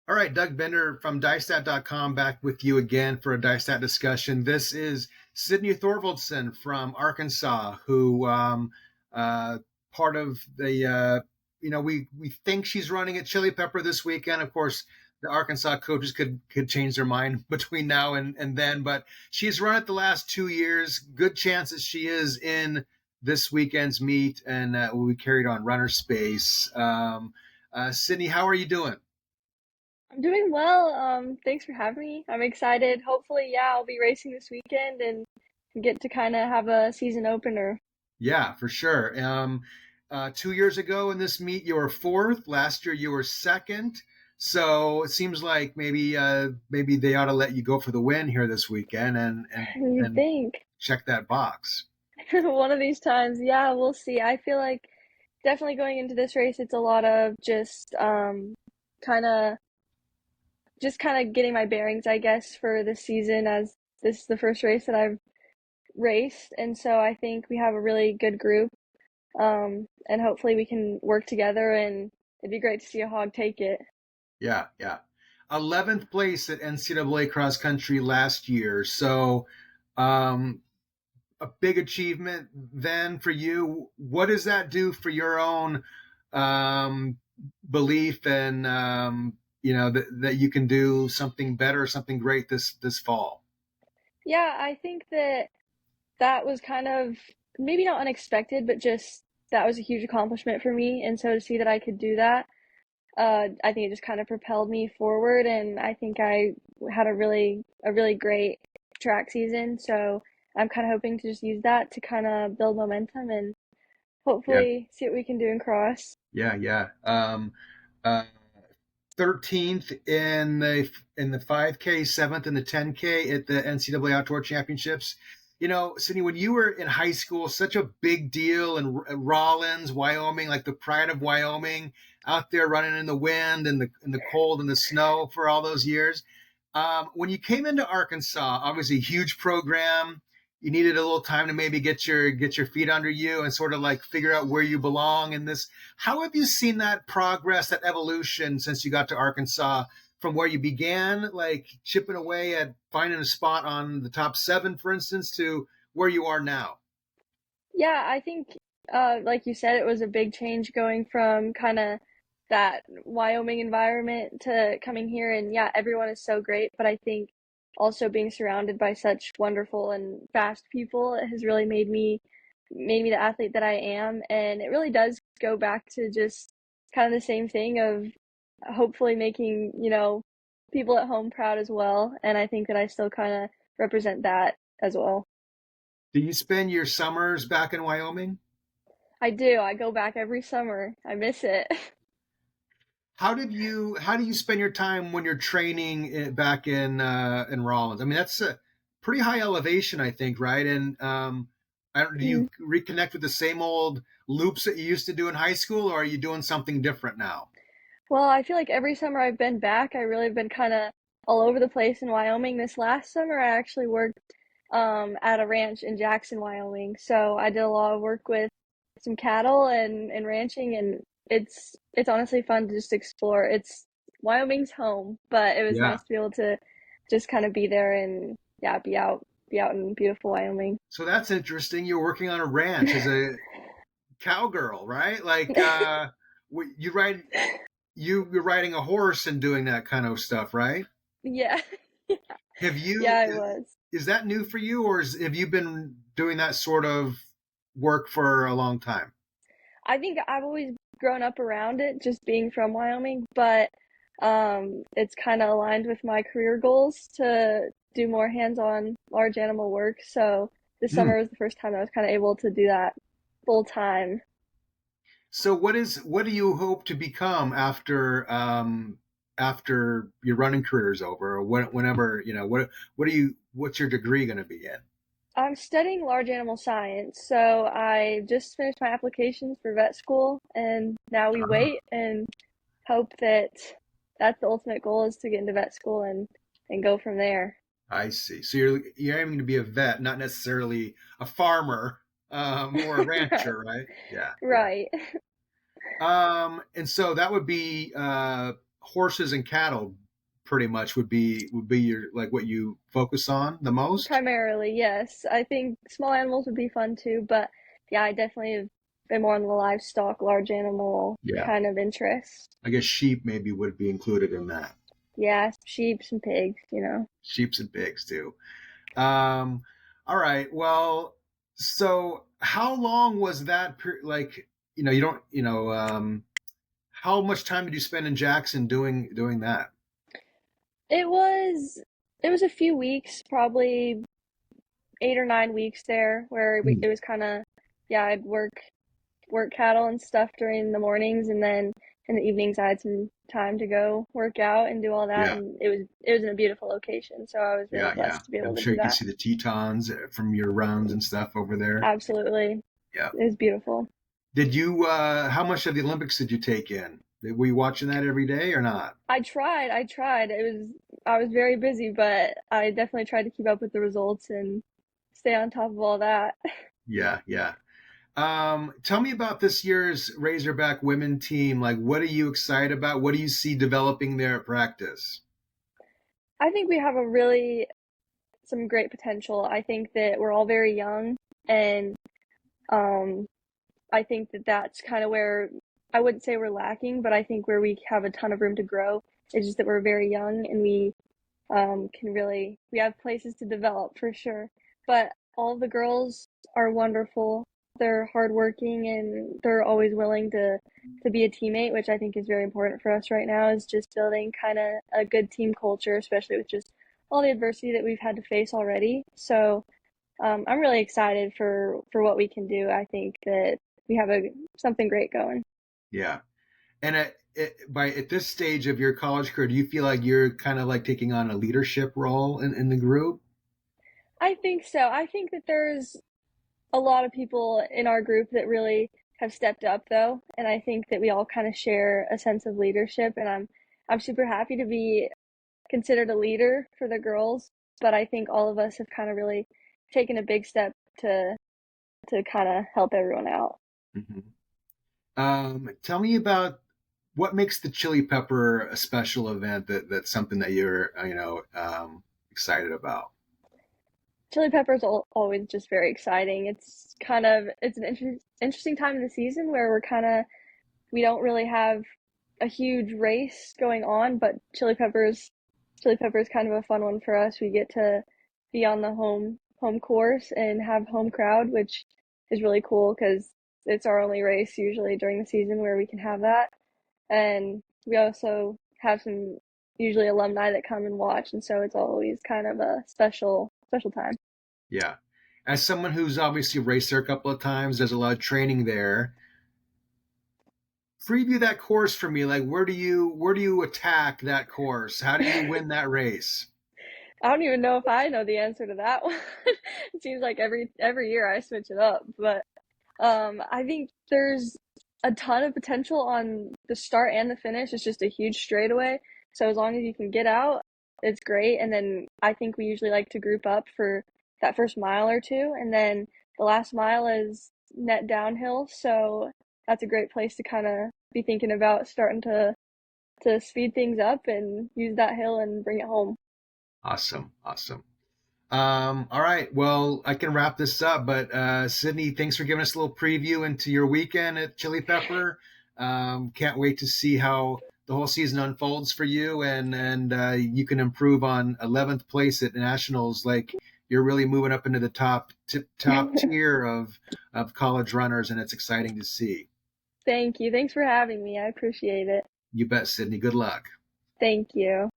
All right, Doug Bender from DyeStat.com back with you again for a DyeStat discussion. This is Sydney Thorvaldson from Arkansas, who part of the we think she's running at Chile Pepper this weekend. Of course, the Arkansas coaches could change their mind between now and then, but she's run it the last 2 years. Good chance that she is in this weekend's meet and will be carried on runnerspace. Sydney, how are you doing? I'm doing well. Thanks for having me. I'm excited. Hopefully, yeah, I'll be racing this weekend and get to kind of have a season opener. Yeah, for sure. 2 years ago in this meet, you were fourth. Last year, you were second. So it seems like maybe they ought to let you go for the win here this weekend You and think? check that box. One of these times, yeah, we'll see. I feel like definitely going into this race, it's a lot of kind of kind of getting my bearings, I guess, for this season as this is the first race that I've raced, and so I think we have a really good group. And hopefully we can work together, and it'd be great to see a hog take it. Yeah, yeah. 11th place at NCAA Cross Country last year. So um, a big achievement then for you. What does that do for your own um, belief and that you can do something better, something great this fall? Yeah, I think that was kind of maybe not unexpected, but just that was a huge accomplishment for me. And so to see that I could do that, I think it just kind of propelled me forward. And I think I had a really great track season. So I'm kind of hoping to just use that to kind of build momentum and Yeah, hopefully see what we can do in cross. yeah, yeah. Uh, 13th in the 5K, 7th in the 10K at the NCAA Outdoor Championships. Sydney, when you were in high school, such a big deal in Rawlins, Wyoming, like the pride of Wyoming, out there running in the wind and the cold and the snow for all those years. When you came into Arkansas, obviously a huge program. You needed a little time to maybe get your feet under you and sort of like figure out where you belong in this. How have you seen that progress, that evolution since you got to Arkansas from where you began, like chipping away at finding a spot on the top seven, for instance, to where you are now? Yeah, I think, like you said, it was a big change going from kind of that Wyoming environment to coming here. And yeah, everyone is so great, but I think also being surrounded by such wonderful and fast people has really made me the athlete that I am. And it really does go back to just kind of the same thing of hopefully making, people at home proud as well. And I think that I still kind of represent that as well. Do you spend your summers back in Wyoming? I do. I go back every summer. I miss it. How do you spend your time when you're training back in Rollins? I mean, that's a pretty high elevation, I think, right? And do you Mm. reconnect with the same old loops that you used to do in high school, or are you doing something different now? Well, I feel like every summer I've been back, I really have been kind of all over the place in Wyoming. This last summer, I actually worked at a ranch in Jackson, Wyoming. So I did a lot of work with some cattle and ranching, and it's honestly fun to just explore. It's Wyoming's home, but it was Yeah. nice to be able to just kind of be there and yeah, be out in beautiful Wyoming. So that's interesting. You're working on a ranch as a cowgirl, right? Like you ride you're riding a horse and doing that kind of stuff, right? Yeah. Have Yeah, you I was. is that new for you, or have you been doing that sort of work for a long time? I think I've always grown up around it, just being from Wyoming, but it's kind of aligned with my career goals to do more hands-on large animal work. So this Hmm. summer was the first time I was kind of able to do that full time. So what do you hope to become after your running career is over, or whenever what's your degree going to be in? I'm studying large animal science, so I just finished my applications for vet school, and now we wait and hope that that's the ultimate goal is to get into vet school and go from there. I see. So you're aiming to be a vet, not necessarily a farmer, or a Right. rancher, right? Yeah, yeah. Right. And so that would be horses and cattle pretty much would be your like what you focus on the most. Primarily, yes. I think small animals would be fun too, but yeah, I definitely have been more on the livestock, large animal Yeah, kind of interest. I guess sheep maybe would be included in that. Yeah, sheep and pigs, you know. Sheeps and pigs too. Um, all right. Well, so how long was that? Like, you don't, how much time did you spend in Jackson doing that? It was it was a few weeks, probably 8 or 9 weeks there, where Hmm. it was kind of yeah, I'd work cattle and stuff during the mornings, and then in the evenings I had some time to go work out and do all that, Yeah, and it was in a beautiful location, so I was really yeah. blessed to be I'm able to sure do you can that. see the Tetons from your runs and stuff over there. Absolutely. Yeah. It was beautiful. Did you? How much of the Olympics did you take in? Were you watching that every day or not? I tried. I was very busy, but I definitely tried to keep up with the results and stay on top of all that. Yeah, yeah. Tell me about this year's Razorback women team. Like, what are you excited about? What do you see developing there at practice? I think we have a really some great potential. I think that we're all very young, and um, I think that that's kind of where I wouldn't say we're lacking, but I think where we have a ton of room to grow is just that we're very young and we can really we have places to develop for sure. But all of the girls are wonderful. They're hardworking and they're always willing to be a teammate, which I think is very important for us right now. Is just building kind of a good team culture, especially with just all the adversity that we've had to face already. So I'm really excited for what we can do. I think that we have a something great going. Yeah. And at this stage of your college career, do you feel like you're kind of like taking on a leadership role in the group? I think so. I think that there's a lot of people in our group that really have stepped up though, and I think that we all kind of share a sense of leadership, and I'm super happy to be considered a leader for the girls, but I think all of us have kind of really taken a big step to kind of help everyone out. Hmm. Tell me about what makes the Chili Pepper a special event that's something that you're excited about. Chili Pepper is always just very exciting. It's an interesting time in the season where we don't really have a huge race going on, but Chili Pepper is kind of a fun one for us. We get to be on the home course and have home crowd, which is really cool because it's our only race usually during the season where we can have that. And we also have some usually alumni that come and watch, and so it's always kind of a special time. Yeah. As someone who's obviously raced there a couple of times, there's a lot of training there. Preview that course for me. Like, where do you attack that course? How do you win that race? I don't even know if I know the answer to that one. It seems like every year I switch it up, but I think there's a ton of potential on the start and the finish. It's just a huge straightaway. So as long as you can get out, it's great. And then I think we usually like to group up for that first mile or two, and then the last mile is net downhill. So that's a great place to kind of be thinking about starting to speed things up and use that hill and bring it home. Awesome, awesome. All right. Well, I can wrap this up, but Sydney, thanks for giving us a little preview into your weekend at Chili Pepper. Can't wait to see how the whole season unfolds for you, and you can improve on 11th place at nationals. Like you're really moving up into the top tier of college runners, and it's exciting to see. Thank you. Thanks for having me. I appreciate it. You bet, Sydney. Good luck. Thank you.